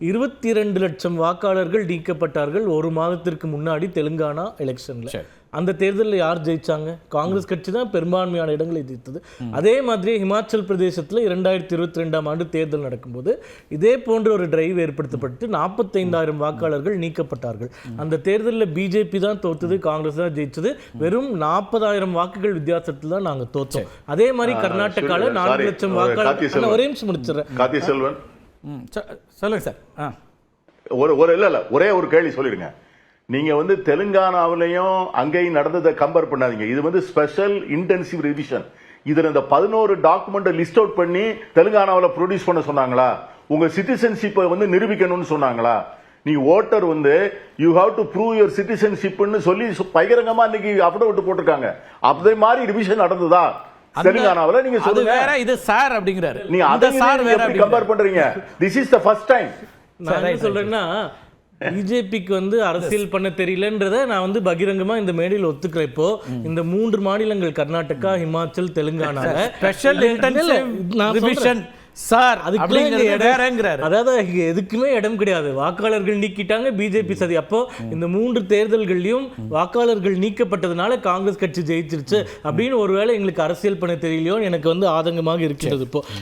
22 லட்சம் வாக்காளர்கள் நீக்கப்பட்டார்கள் ஒரு மாதத்திற்கு முன்னாடி தெலுங்கானா எலெக்ஷன்ல. அந்த தேர்தலில் யார் ஜெயிச்சாங்க? காங்கிரஸ் கட்சி தான் பெரும்பான்மையான இடங்களை ஜெயித்தது. அதே மாதிரி ஹிமாச்சல் பிரதேசத்தில் 2022ஆம் ஆண்டு தேர்தல் நடக்கும்போது இதே போன்ற ஒரு டிரைவ் ஏற்படுத்தப்பட்டு 45,000 வாக்காளர்கள் நீக்கப்பட்டார்கள். அந்த தேர்தலில் பிஜேபி தான் தோத்தது, காங்கிரஸ் தான் ஜெயிச்சது. வெறும் 40,000 வாக்குகள் வித்தியாசத்தில் தான் நாங்கள் தோத்தோம். அதே மாதிரி கர்நாடகாவில் 4 லட்சம் வாக்காளர்கள். ஒரே நிமிஷம் முடிச்சிடறேன். சொல்லுங்க சார். ஒரே ஒரு கேள்வி சொல்லிருங்க. நீங்க தெலுங்கானாவிலையும் அங்கேயும் நடந்ததை கம்பேர் பண்ணாதீங்க. இது ஸ்பெஷல் இன்டென்சிவ் ரிவிஷன். இதுல இந்த 11 டாக்குமெண்ட் லிஸ்ட் அவுட் பண்ணி தெலுங்கானாவில் ப்ரொடியூஸ் பண்ண சொன்னாங்களா? உங்க சிட்டிசன்ஷிப்பை நிரூபிக்கணும்னு சொன்னாங்களா? நீ voter you have to prove your சிட்டிசன்ஷிப்னு சொல்லி பகிரங்கமா இன்னைக்கு அஃபிடவிட் போட்டிருக்காங்க. அதே மாதிரி ரிவிஷன் நடந்ததா தெலுங்கானாவில்? நீங்க சொல்லுங்க. வேற இது சார் அப்படிங்கறாரு. நீ அத சார் வேற எப்படி கம்பேர் பண்றீங்க? This is the first time. நான் என்ன சொல்றேன்னா, பிஜேபிக்கு அரசியல் பண்ண தெரியலன்றதை நான் பகிரங்கமா இந்த மேடையில் ஒத்துக்கிறேன். இப்போ இந்த 3 மாநிலங்கள் கர்நாடகா, ஹிமாச்சல், தெலுங்கானால ஸ்பெஷல் இன்டென்சிவ் ரிவிஷன் சார், அதாவது எதுக்குமே இடம் கிடையாது. வாக்காளர்கள் நீக்கிட்டாங்க, பிஜேபி சதி. அப்போ இந்த 3 தேர்தல்கள்லயும் வாக்காளர்கள் நீக்கப்பட்டதுனால காங்கிரஸ் கட்சி ஜெயிச்சிருச்சு அப்படின்னு ஒருவேளை எங்களுக்கு அரசியல் பண்ண தெரியலையோ எனக்கு ஆதங்கமாக இருக்கிறது இப்போ.